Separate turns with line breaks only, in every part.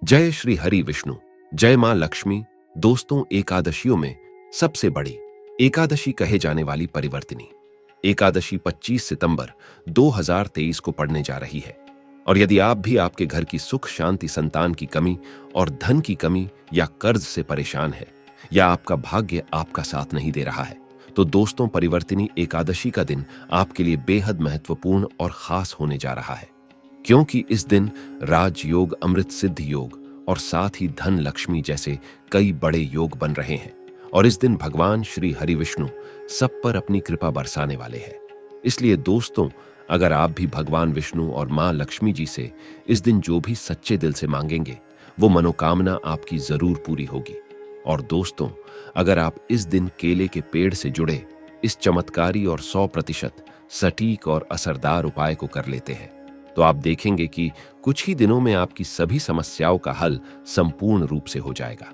जय श्री हरि विष्णु, जय मां लक्ष्मी। दोस्तों, एकादशियों में सबसे बड़ी एकादशी कहे जाने वाली परिवर्तिनी एकादशी 25 सितंबर 2023 को पड़ने जा रही है। और यदि आप भी आपके घर की सुख शांति, संतान की कमी और धन की कमी या कर्ज से परेशान है, या आपका भाग्य आपका साथ नहीं दे रहा है, तो दोस्तों, परिवर्तिनी एकादशी का दिन आपके लिए बेहद महत्वपूर्ण और खास होने जा रहा है, क्योंकि इस दिन राजयोग, अमृत सिद्ध योग और साथ ही धन लक्ष्मी जैसे कई बड़े योग बन रहे हैं। और इस दिन भगवान श्री हरि विष्णु सब पर अपनी कृपा बरसाने वाले हैं। इसलिए दोस्तों, अगर आप भी भगवान विष्णु और मां लक्ष्मी जी से इस दिन जो भी सच्चे दिल से मांगेंगे, वो मनोकामना आपकी जरूर पूरी होगी। और दोस्तों, अगर आप इस दिन केले के पेड़ से जुड़े इस चमत्कारी और 100% सटीक और असरदार उपाय को कर लेते हैं, तो आप देखेंगे कि कुछ ही दिनों में आपकी सभी समस्याओं का हल संपूर्ण रूप से हो जाएगा।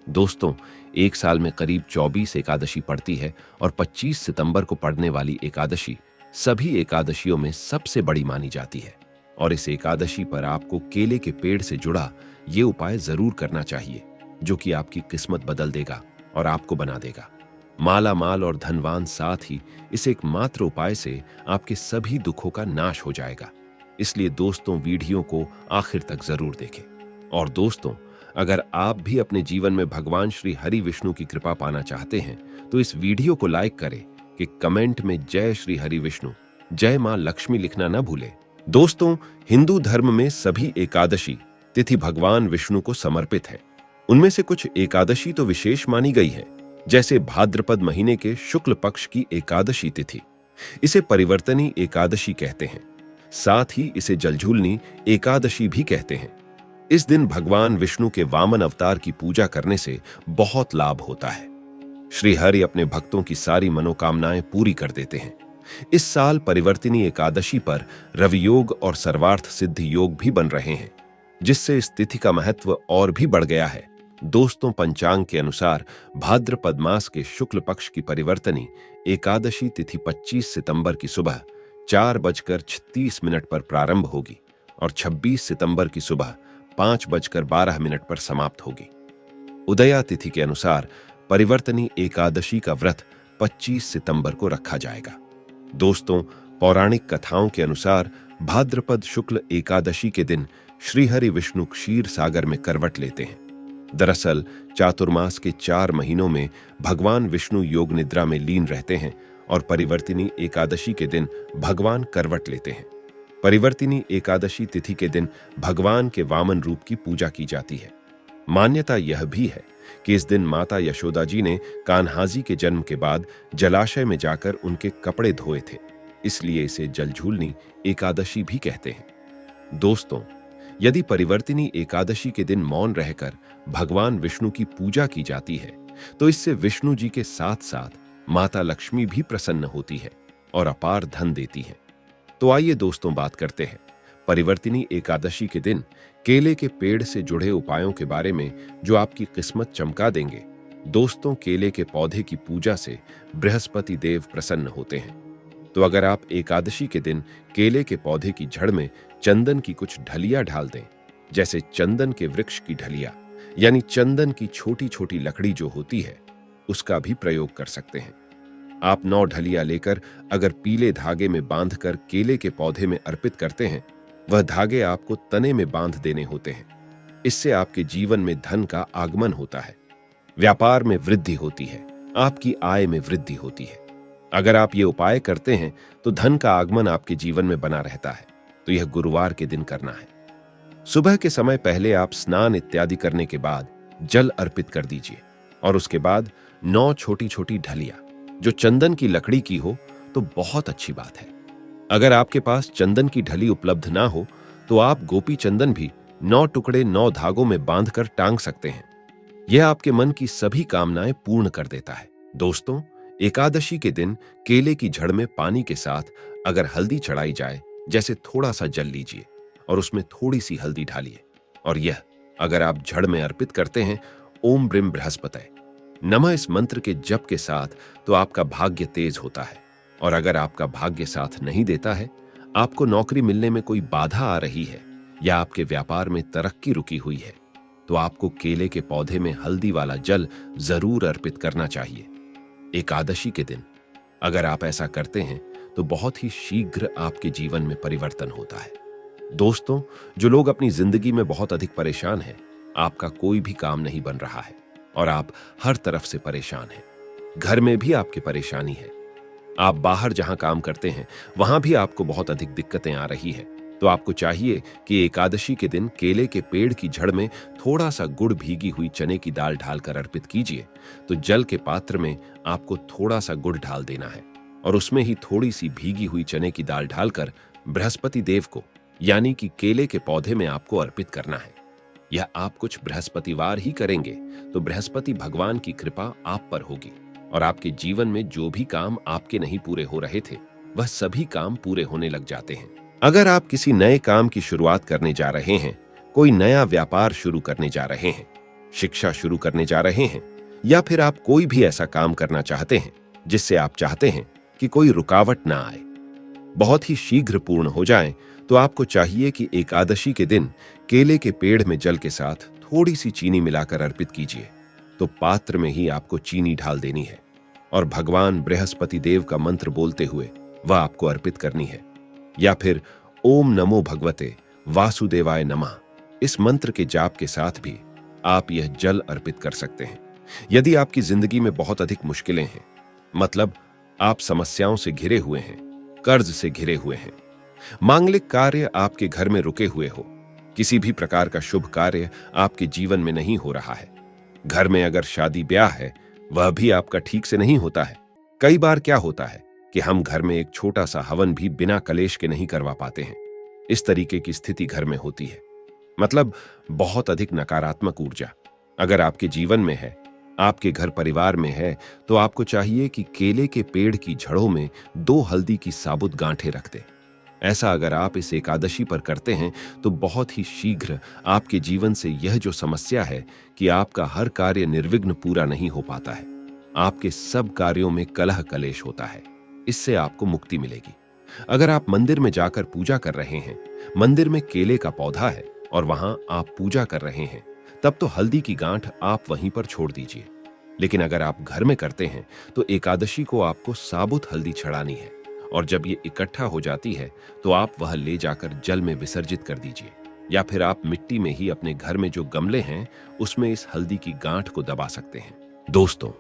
दोस्तों, एक साल में करीब 24 एकादशी पड़ती है और 25 सितंबर को पड़ने वाली एकादशी सभी एकादशियों में सबसे बड़ी मानी जाती है। और इस एकादशी पर आपको केले के पेड़ से जुड़ा ये उपाय जरूर करना चाहिए, जो कि आपकी किस्मत बदल देगा और आपको बना देगा माला माल और धनवान। साथ ही इस एकमात्र उपाय से आपके सभी दुखों का नाश हो जाएगा। इसलिए दोस्तों, वीडियो को आखिर तक जरूर देखें। और दोस्तों, अगर आप भी अपने जीवन में भगवान श्री हरि विष्णु की कृपा पाना चाहते हैं, तो इस वीडियो को लाइक करें कि कमेंट में जय श्री हरि विष्णु, जय मां लक्ष्मी लिखना न भूलें। दोस्तों, हिंदू धर्म में सभी एकादशी तिथि भगवान विष्णु को समर्पित है। उनमें से कुछ एकादशी तो विशेष मानी गई है, जैसे भाद्रपद महीने के शुक्ल पक्ष की एकादशी तिथि, इसे परिवर्तनी एकादशी कहते हैं। साथ ही इसे जलझूलनी एकादशी भी कहते हैं। इस दिन भगवान विष्णु के वामन अवतार की पूजा करने से बहुत लाभ होता है। श्री हरि अपने भक्तों की सारी मनोकामनाएं पूरी कर देते हैं। इस साल परिवर्तिनी एकादशी पर रवि योग और सर्वार्थ सिद्धि योग भी बन रहे हैं, जिससे इस तिथि का महत्व और भी बढ़ गया है। दोस्तों, पंचांग के अनुसार भाद्रपद मास के शुक्ल पक्ष की परिवर्तनी एकादशी तिथि 25 सितंबर की सुबह 4:36 पर प्रारंभ होगी और 26 सितंबर की सुबह 5:12 पर समाप्त होगी। उदया तिथि के अनुसार परिवर्तनी एकादशी का व्रत 25 सितंबर को रखा जाएगा। दोस्तों, पौराणिक कथाओं के अनुसार भाद्रपद शुक्ल एकादशी के दिन श्रीहरि विष्णु क्षीर सागर में करवट लेते हैं। दरअसल चातुर्मास के 4 महीनों में भगवान विष्णु योग निद्रा में लीन रहते हैं और परिवर्तिनी एकादशी के दिन भगवान करवट लेते हैं। परिवर्तिनी एकादशी तिथि के दिन भगवान के वामन रूप की पूजा की जाती है। मान्यता यह भी है कि इस दिन माता यशोदा जी ने कान्हाजी के जन्म के बाद जलाशय में जाकर उनके कपड़े धोए थे, इसलिए इसे जलझूलनी एकादशी भी कहते हैं। दोस्तों, यदि परिवर्तिनी एकादशी के दिन मौन रहकर भगवान विष्णु की पूजा की जाती है, तो इससे विष्णु जी के साथ साथ माता लक्ष्मी भी प्रसन्न होती है और अपार धन देती है। तो आइए दोस्तों, बात करते हैं परिवर्तिनी एकादशी के दिन केले के पेड़ से जुड़े उपायों के बारे में, जो आपकी किस्मत चमका देंगे। दोस्तों, केले के पौधे की पूजा से बृहस्पति देव प्रसन्न होते हैं। तो अगर आप एकादशी के दिन केले के पौधे की जड़ में चंदन की कुछ ढलिया डाल दें, जैसे चंदन के वृक्ष की ढलिया, यानी चंदन की छोटी छोटी लकड़ी जो होती है, उसका भी प्रयोग कर सकते हैं। आप 9 ढलिया लेकर अगर पीले धागे में बांधकर केले के पौधे में अर्पित करते हैं, वह धागे आपको तने में बांध देने होते हैं। इससे आपके जीवन में धन का आगमन होता है, व्यापार में वृद्धि होती है, आपकी आय में वृद्धि होती है। अगर आप ये उपाय करते हैं तो धन का आगमन आपके जीवन में बना रहता है। तो यह गुरुवार के दिन करना है। सुबह के समय पहले आप स्नान इत्यादि करने के बाद जल अर्पित कर दीजिए और उसके बाद 9 छोटी छोटी ढलिया जो चंदन की लकड़ी की हो तो बहुत अच्छी बात है। अगर आपके पास चंदन की ढली उपलब्ध ना हो, तो आप गोपी चंदन भी 9 टुकड़े 9 धागों में बांधकर टांग सकते हैं। यह आपके मन की सभी कामनाएं पूर्ण कर देता है। दोस्तों, एकादशी के दिन केले की जड़ में पानी के साथ अगर हल्दी चढ़ाई जाए, जैसे थोड़ा सा जल लीजिए और उसमें थोड़ी सी हल्दी डालिए, और यह अगर आप जड़ में अर्पित करते हैं ओम ब्रीम बृहस्पतये नमः इस मंत्र के जप के साथ, तो आपका भाग्य तेज होता है। और अगर आपका भाग्य साथ नहीं देता है, आपको नौकरी मिलने में कोई बाधा आ रही है या आपके व्यापार में तरक्की रुकी हुई है, तो आपको केले के पौधे में हल्दी वाला जल जरूर अर्पित करना चाहिए। एकादशी के दिन अगर आप ऐसा करते हैं तो बहुत ही शीघ्र आपके जीवन में परिवर्तन होता है। दोस्तों, जो लोग अपनी जिंदगी में बहुत अधिक परेशान हैं, आपका कोई भी काम नहीं बन रहा है और आप हर तरफ से परेशान हैं। घर में भी आपकी परेशानी है, आप बाहर जहां काम करते हैं वहां भी आपको बहुत अधिक दिक्कतें आ रही है, तो आपको चाहिए कि एकादशी के दिन केले के पेड़ की जड़ में थोड़ा सा गुड़ भीगी हुई चने की दाल डालकर अर्पित कीजिए। तो जल के पात्र में आपको थोड़ा सा गुड़ डाल देना है और उसमें ही थोड़ी सी भीगी हुई चने की दाल डालकर बृहस्पति देव को, यानी कि केले के पौधे में आपको अर्पित करना है। यह आप कुछ बृहस्पतिवार ही करेंगे तो बृहस्पति भगवान की कृपा आप पर होगी और आपके जीवन में जो भी काम आपके नहीं पूरे हो रहे थे वह सभी काम पूरे होने लग जाते हैं। अगर आप किसी नए काम की शुरुआत करने जा रहे हैं, कोई नया व्यापार शुरू करने जा रहे हैं, शिक्षा शुरू करने जा रहे हैं, या फिर आप कोई भी ऐसा काम करना चाहते हैं जिससे आप चाहते हैं कि कोई रुकावट ना आए, बहुत ही शीघ्र पूर्ण हो जाए, तो आपको चाहिए कि एकादशी के दिन केले के पेड़ में जल के साथ थोड़ी सी चीनी मिलाकर अर्पित कीजिए। तो पात्र में ही आपको चीनी डाल देनी है और भगवान बृहस्पति देव का मंत्र बोलते हुए वह आपको अर्पित करनी है, या फिर ओम नमो भगवते वासुदेवाय नमः इस मंत्र के जाप के साथ भी आप यह जल अर्पित कर सकते हैं। यदि आपकी जिंदगी में बहुत अधिक मुश्किलें हैं, मतलब आप समस्याओं से घिरे हुए हैं, कर्ज से घिरे हुए हैं, मांगलिक कार्य आपके घर में रुके हुए हो, किसी भी प्रकार का शुभ कार्य आपके जीवन में नहीं हो रहा है, घर में अगर शादी ब्याह है वह भी आपका ठीक से नहीं होता है। कई बार क्या होता है कि हम घर में एक छोटा सा हवन भी बिना कलेश के नहीं करवा पाते हैं। इस तरीके की स्थिति घर में होती है, मतलब बहुत अधिक नकारात्मक ऊर्जा अगर आपके जीवन में है, आपके घर परिवार में है, तो आपको चाहिए कि केले के पेड़ की जड़ों में 2 हल्दी की साबुत गांठें रख दें। ऐसा अगर आप इस एकादशी पर करते हैं तो बहुत ही शीघ्र आपके जीवन से यह जो समस्या है कि आपका हर कार्य निर्विघ्न पूरा नहीं हो पाता है, आपके सब कार्यों में कलह कलेश होता है, इससे आपको मुक्ति मिलेगी। अगर आप मंदिर में जाकर पूजा कर रहे हैं, मंदिर में केले का पौधा है और वहां आप पूजा कर रहे हैं, तब तो हल्दी की गांठ आप वहीं पर छोड़ दीजिए। लेकिन अगर आप घर में करते हैं तो एकादशी को आपको साबुत हल्दी चढ़ानी है और जब ये इकट्ठा हो जाती है तो आप वह ले जाकर जल में विसर्जित कर दीजिए, या फिर आप मिट्टी में ही अपने घर में जो गमले हैं उसमें इस हल्दी की गांठ को दबा सकते हैं। दोस्तों,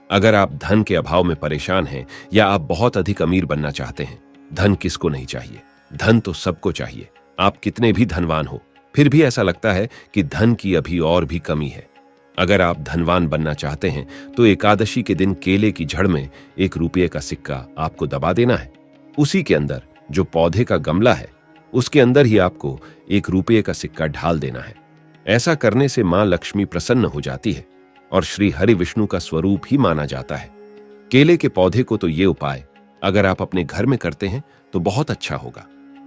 अगर आप धन के अभाव में परेशान हैं या आप बहुत अधिक अमीर बनना चाहते हैं, धन किसको नहीं चाहिए, धन तो सबको चाहिए। आप कितने भी धनवान हो फिर भी ऐसा लगता है कि धन की अभी और भी कमी है। अगर आप धनवान बनना चाहते हैं तो एकादशी के दिन केले की जड़ में 1 रुपये का सिक्का आपको दबा देना है। उसी के अंदर जो पौधे का गमला है उसके अंदर ही आपको 1 रुपये का सिक्का ढाल देना है। ऐसा करने से मां लक्ष्मी प्रसन्न हो जाती है और श्री हरि विष्णु का स्वरूप ही माना जाता है। केले के पौधे को तो ये उपाय अगर आप अपने घर में करते हैं तो बहुत अच्छा होगा,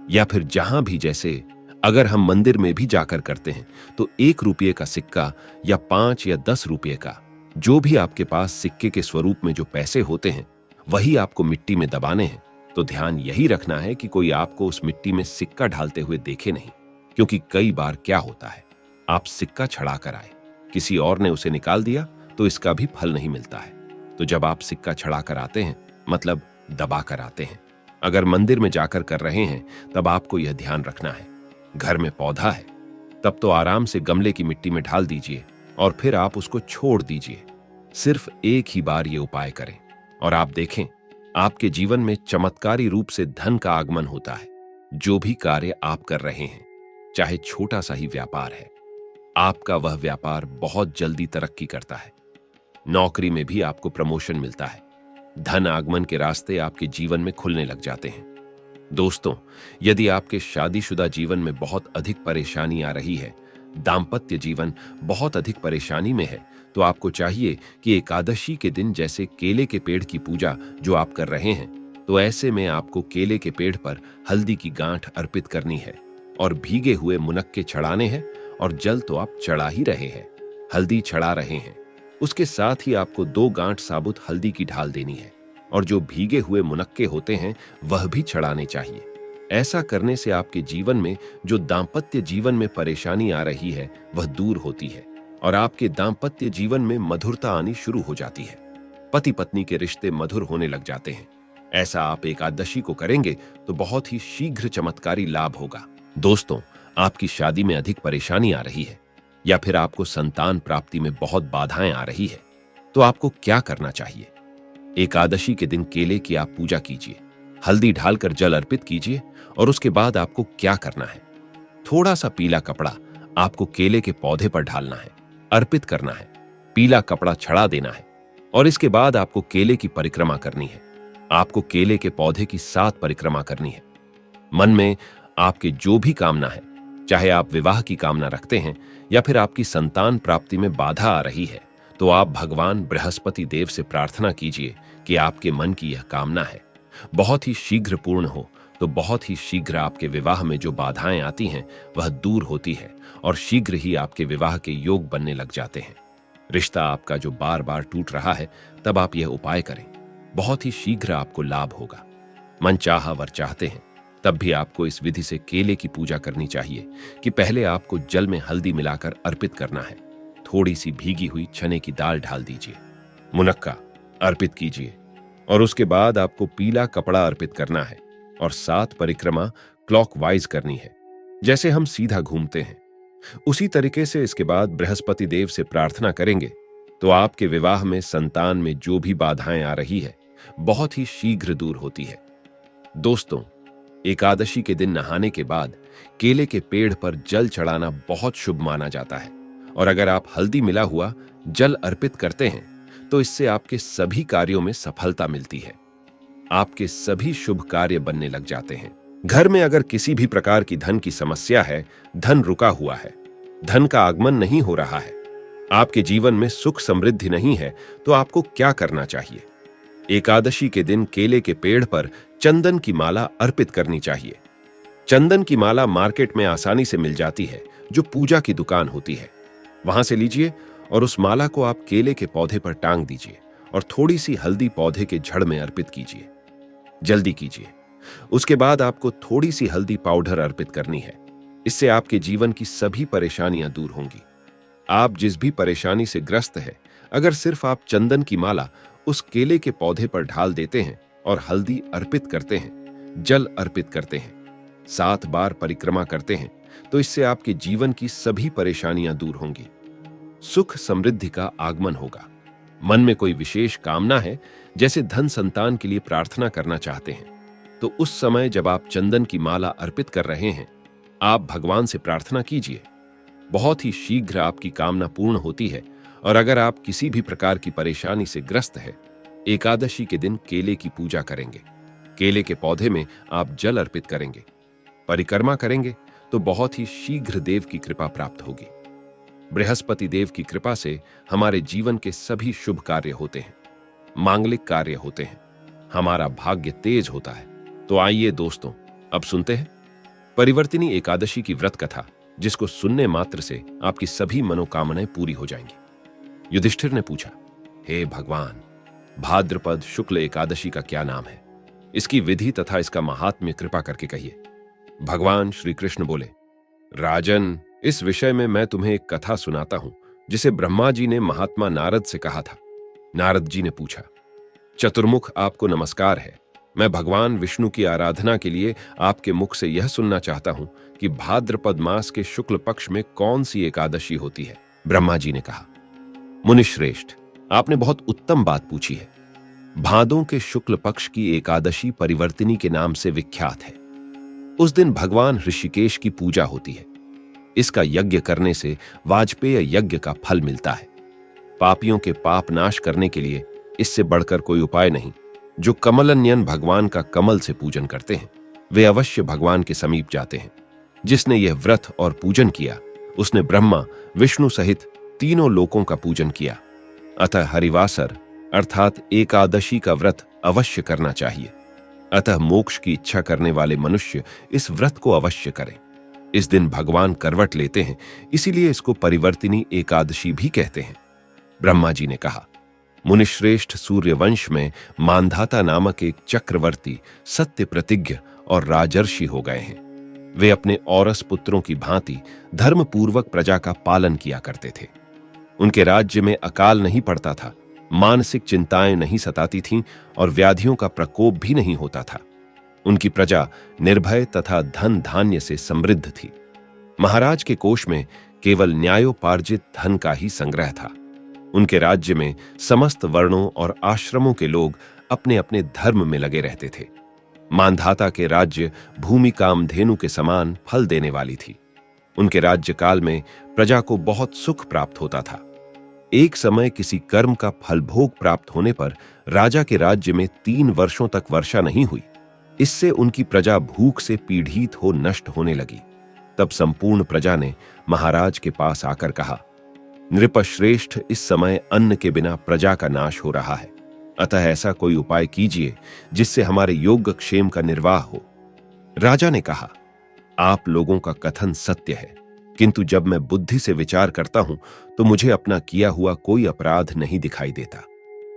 या फिर जहां भी, जैसे अगर हम मंदिर में भी जाकर करते हैं तो 1 रुपये का सिक्का या 5 या 10 रुपये का, जो भी आपके पास सिक्के के स्वरूप में जो पैसे होते हैं वही आपको मिट्टी में दबाने हैं। तो ध्यान यही रखना है कि कोई आपको उस मिट्टी में सिक्का ढालते हुए देखे नहीं, क्योंकि कई बार क्या होता है, आप सिक्का छड़ा कर आए, किसी और ने उसे निकाल दिया तो इसका भी फल नहीं मिलता है। तो जब आप सिक्का छड़ा कर आते हैं, मतलब दबा कर आते हैं, अगर मंदिर में जाकर कर रहे हैं, तब आपको यह ध्यान रखना है। घर में पौधा है तब तो आराम से गमले की मिट्टी में ढाल दीजिए और फिर आप उसको छोड़ दीजिए। सिर्फ एक ही बार ये उपाय करें और आप देखें आपके जीवन में चमत्कारी रूप से धन का आगमन होता है। जो भी कार्य आप कर रहे हैं, चाहे छोटा सा ही व्यापार है, आपका वह व्यापार बहुत जल्दी तरक्की करता है। नौकरी में भी आपको प्रमोशन मिलता है, धन आगमन के रास्ते आपके जीवन में खुलने लग जाते हैं। दोस्तों, यदि आपके शादीशुदा जीवन में बहुत अधिक परेशानी आ रही है, दाम्पत्य जीवन बहुत अधिक परेशानी में है, तो आपको चाहिए कि एकादशी के दिन जैसे केले के पेड़ की पूजा जो आप कर रहे हैं, तो ऐसे में आपको केले के पेड़ पर हल्दी की गांठ अर्पित करनी है और भीगे हुए मुनक्के चढ़ाने हैं। और जल तो आप चढ़ा ही रहे हैं, हल्दी चढ़ा रहे हैं, उसके साथ ही आपको 2 गांठ साबुत हल्दी की ढाल देनी है और जो भीगे हुए मुनक्के होते हैं वह भी चढ़ाने चाहिए। ऐसा करने से आपके जीवन में जो दाम्पत्य जीवन में परेशानी आ रही है वह दूर होती है और आपके दाम्पत्य जीवन में मधुरता आनी शुरू हो जाती है। पति पत्नी के रिश्ते मधुर होने लग जाते हैं। ऐसा आप एकादशी को करेंगे तो बहुत ही शीघ्र चमत्कारी लाभ होगा। दोस्तों, आपकी शादी में अधिक परेशानी आ रही है या फिर आपको संतान प्राप्ति में बहुत बाधाएं आ रही है, तो आपको क्या करना चाहिए? एकादशी के दिन केले की आप पूजा कीजिए, हल्दी ढालकर जल अर्पित कीजिए और उसके बाद आपको क्या करना है? थोड़ा सा पीला कपड़ा आपको केले के पौधे पर ढालना है, अर्पित करना है, पीला कपड़ा छड़ा देना है और इसके बाद आपको केले की परिक्रमा करनी है। आपको केले के पौधे की 7 परिक्रमा करनी है। मन में आपके जो भी कामना है, चाहे आप विवाह की कामना रखते हैं या फिर आपकी संतान प्राप्ति में बाधा आ रही है, तो आप भगवान बृहस्पति देव से प्रार्थना कीजिए कि आपके मन की यह कामना है बहुत ही शीघ्र पूर्ण हो, तो बहुत ही शीघ्र आपके विवाह में जो बाधाएं आती हैं वह दूर होती है और शीघ्र ही आपके विवाह के योग बनने लग जाते हैं। रिश्ता आपका जो बार बार टूट रहा है, तब आप यह उपाय करें, बहुत ही शीघ्र आपको लाभ होगा। मन चाहा वर चाहते हैं, तब भी आपको इस विधि से केले की पूजा करनी चाहिए कि पहले आपको जल में हल्दी मिलाकर अर्पित करना है। थोड़ी सी भीगी हुई चने की दाल डाल दीजिए, मुनक्का अर्पित कीजिए और उसके बाद आपको पीला कपड़ा अर्पित करना है और 7 परिक्रमा क्लॉकवाइज करनी है, जैसे हम सीधा घूमते हैं। उसी तरीके से इसके बाद बृहस्पति देव से प्रार्थना करेंगे तो आपके विवाह में संतान में जो भी बाधाएं आ रही है बहुत ही शीघ्र दूर होती है। दोस्तों, एकादशी के दिन नहाने के बाद केले के पेड़ पर जल चढ़ाना बहुत शुभ माना जाता है और अगर आप हल्दी मिला हुआ जल अर्पित करते हैं तो इससे आपके सभी कार्यों में सफलता मिलती है। आपके सभी शुभ कार्य बनने लग जाते हैं। घर में अगर किसी भी प्रकार की धन की समस्या है, धन रुका हुआ है, धन का आगमन नहीं हो रहा है, आपके जीवन में सुख समृद्धि नहीं है, तो आपको क्या करना चाहिए? एकादशी के दिन केले के पेड़ पर चंदन की माला अर्पित करनी चाहिए। चंदन की माला मार्केट में आसानी से मिल जाती है, जो पूजा की दुकान होती है, वहां से लीजिए और उस माला को आप केले के पौधे पर टांग दीजिए और थोड़ी सी हल्दी पौधे के जड़ में अर्पित कीजिए। जल्दी कीजिए। उसके बाद आपको थोड़ी सी हल्दी पाउडर अर्पित करनी है। इससे आपके जीवन की सभी परेशानियां दूर होंगी। आप जिस भी परेशानी से ग्रस्त है, अगर सिर्फ आप चंदन की माला उस केले के पौधे पर ढाल देते हैं और हल्दी अर्पित करते हैं, जल अर्पित करते हैं, 7 बार परिक्रमा करते हैं, तो इससे आपके जीवन की सभी परेशानियां दूर होंगी। सुख समृद्धि का आगमन होगा। मन में कोई विशेष कामना है, जैसे धन संतान के लिए प्रार्थना करना चाहते हैं, तो उस समय जब आप चंदन की माला अर्पित कर रहे हैं, आप भगवान से प्रार्थना कीजिए। बहुत ही शीघ्र आपकी कामना पूर्ण होती है। और अगर आप किसी भी प्रकार की परेशानी से ग्रस्त है, एकादशी के दिन केले की पूजा करेंगे, केले के पौधे में आप जल अर्पित करेंगे, परिक्रमा करेंगे, तो बहुत ही शीघ्र देव की कृपा प्राप्त होगी। बृहस्पति देव की कृपा से हमारे जीवन के सभी शुभ कार्य होते हैं, मांगलिक कार्य होते हैं, हमारा भाग्य तेज होता है। तो आइए दोस्तों, अब सुनते हैं परिवर्तिनी एकादशी की व्रत कथा, जिसको सुनने मात्र से आपकी सभी मनोकामनाएं पूरी हो जाएंगी। युधिष्ठिर ने पूछा, हे भगवान, भाद्रपद शुक्ल एकादशी का क्या नाम है? इसकी विधि तथा इसका महात्म्य कृपा करके कहिए। भगवान श्री कृष्ण बोले, राजन, इस विषय में मैं तुम्हें एक कथा सुनाता हूं, जिसे ब्रह्मा जी ने महात्मा नारद से कहा था। नारद जी ने पूछा, चतुर्मुख, आपको नमस्कार है। मैं भगवान विष्णु की आराधना के लिए आपके मुख से यह सुनना चाहता हूं कि भाद्रपद मास के शुक्ल पक्ष में कौन सी एकादशी होती है। ब्रह्मा जी ने कहा, मुनिश्रेष्ठ, आपने बहुत उत्तम बात पूछी है। भादों के शुक्ल पक्ष की एकादशी परिवर्तिनी के नाम से विख्यात है। उस दिन भगवान ऋषिकेश की पूजा होती है। इसका यज्ञ करने से वाजपेय यज्ञ का फल मिलता है। पापियों के पाप नाश करने के लिए इससे बढ़कर कोई उपाय नहीं। जो कमलन्यन भगवान का कमल से पूजन करते हैं, वे अवश्य भगवान के समीप जाते हैं। जिसने यह व्रत और पूजन किया, उसने ब्रह्मा विष्णु सहित तीनों लोकों का पूजन किया। अतः हरिवासर अर्थात एकादशी का व्रत अवश्य करना चाहिए। अतः मोक्ष की इच्छा करने वाले मनुष्य इस व्रत को अवश्य करें। इस दिन भगवान करवट लेते हैं, इसीलिए इसको परिवर्तिनी एकादशी भी कहते हैं। ब्रह्मा जी ने कहा, मुनिश्रेष्ठ, सूर्यवंश में मांधाता नामक एक चक्रवर्ती सत्य प्रतिज्ञ और राजर्षि हो गए हैं। वे अपने औरस पुत्रों की भांति धर्मपूर्वक प्रजा का पालन किया करते थे। उनके राज्य में अकाल नहीं पड़ता था, मानसिक चिंताएं नहीं सताती थीं और व्याधियों का प्रकोप भी नहीं होता था। उनकी प्रजा निर्भय तथा धन धान्य से समृद्ध थी। महाराज के कोष में केवल न्यायोपार्जित धन का ही संग्रह था। उनके राज्य में समस्त वर्णों और आश्रमों के लोग अपने अपने धर्म में लगे रहते थे। मानधाता के राज्य भूमि कामधेनु के समान फल देने वाली थी। उनके राज्यकाल में प्रजा को बहुत सुख प्राप्त होता था। एक समय किसी कर्म का फल भोग प्राप्त होने पर राजा के राज्य में 3 वर्षों तक वर्षा नहीं हुई। इससे उनकी प्रजा भूख से पीड़ित हो नष्ट होने लगी। तब संपूर्ण प्रजा ने महाराज के पास आकर कहा, नृपश्रेष्ठ, इस समय अन्न के बिना प्रजा का नाश हो रहा है, अतः ऐसा कोई उपाय कीजिए जिससे हमारे योगक्षेम का निर्वाह हो। राजा ने कहा, आप लोगों का कथन सत्य है, किंतु जब मैं बुद्धि से विचार करता हूं तो मुझे अपना किया हुआ कोई अपराध नहीं दिखाई देता।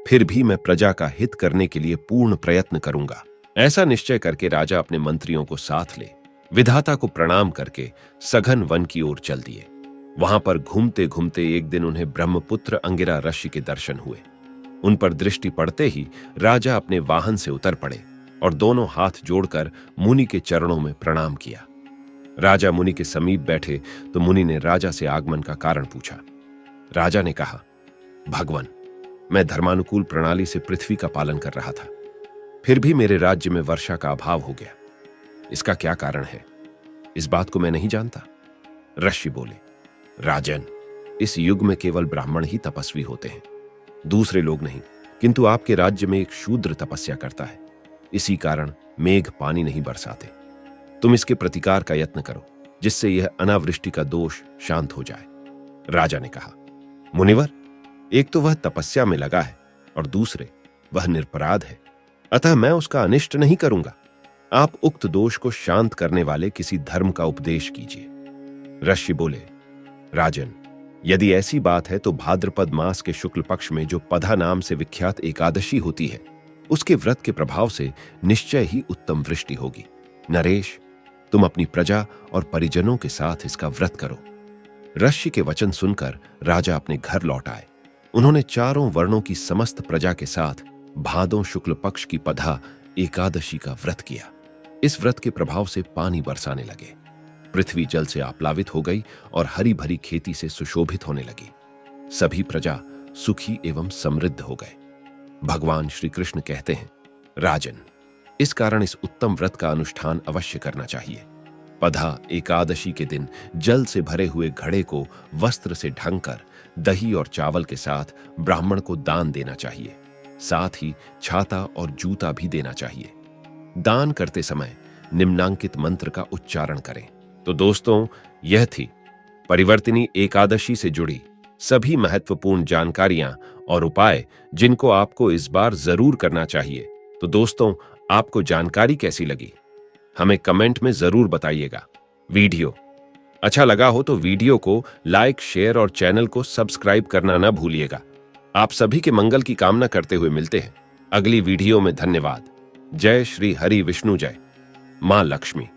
फिर भी मैं प्रजा का हित करने के लिए पूर्ण प्रयत्न करूंगा। ऐसा निश्चय करके राजा अपने मंत्रियों को साथ ले विधाता को प्रणाम करके सघन वन की ओर चल दिए। वहां पर घूमते घूमते एक दिन उन्हें ब्रह्मपुत्र अंगिरा ऋषि के दर्शन हुए। उन पर दृष्टि पड़ते ही राजा अपने वाहन से उतर पड़े और दोनों हाथ जोड़कर मुनि के चरणों में प्रणाम किया। राजा मुनि के समीप बैठे तो मुनि ने राजा से आगमन का कारण पूछा। राजा ने कहा, भगवान, मैं धर्मानुकूल प्रणाली से पृथ्वी का पालन कर रहा था, फिर भी मेरे राज्य में वर्षा का अभाव हो गया। इसका क्या कारण है, इस बात को मैं नहीं जानता। ऋषि बोले, राजन, इस युग में केवल ब्राह्मण ही तपस्वी होते हैं, दूसरे लोग नहीं। किंतु आपके राज्य में एक शूद्र तपस्या करता है, इसी कारण मेघ पानी नहीं बरसाते। तुम इसके प्रतिकार का यत्न करो, जिससे यह अनावृष्टि का दोष शांत हो जाए। राजा ने कहा, मुनिवर, एक तो वह तपस्या में लगा है और दूसरे वह निरपराध है, अतः मैं उसका अनिष्ट नहीं करूंगा। आप उक्त दोष को शांत करने वाले किसी धर्म का उपदेश कीजिए। ऋषि बोले, राजन, यदि ऐसी बात है तो भाद्रपद मास के शुक्ल पक्ष में जो पधा नाम से विख्यात एकादशी होती है, उसके व्रत के प्रभाव से निश्चय ही उत्तम वृष्टि होगी। नरेश, तुम अपनी प्रजा और परिजनों के साथ इसका व्रत करो। ऋषि के वचन सुनकर राजा अपने घर लौट आए। उन्होंने चारों वर्णों की समस्त प्रजा के साथ भादों शुक्ल पक्ष की पधा एकादशी का व्रत किया। इस व्रत के प्रभाव से पानी बरसाने लगे, पृथ्वी जल से आप्लावित हो गई और हरी भरी खेती से सुशोभित होने लगी। सभी प्रजा सुखी एवं समृद्ध हो गए। भगवान श्री कृष्ण कहते हैं, राजन, इस कारण इस उत्तम व्रत का अनुष्ठान अवश्य करना चाहिए। पधा एकादशी के दिन जल से भरे हुए घड़े को वस्त्र से ढंककर दही और चावल के साथ ब्राह्मण को दान देना चाहिए। साथ ही छाता और जूता भी देना चाहिए। दान करते समय निम्नांकित मंत्र का उच्चारण करें। तो दोस्तों, यह थी परिवर्तिनी एकादशी से जुड़ी सभी महत्वपूर्ण जानकारियां और उपाय जिनको आपको इस बार जरूर करना चाहिए। तो दोस्तों, आपको जानकारी कैसी लगी हमें कमेंट में जरूर बताइएगा। वीडियो अच्छा लगा हो तो वीडियो को लाइक, शेयर और चैनल को सब्सक्राइब करना ना भूलिएगा। आप सभी के मंगल की कामना करते हुए मिलते हैं अगली वीडियो में। धन्यवाद। जय श्री हरि विष्णु, जय मां लक्ष्मी।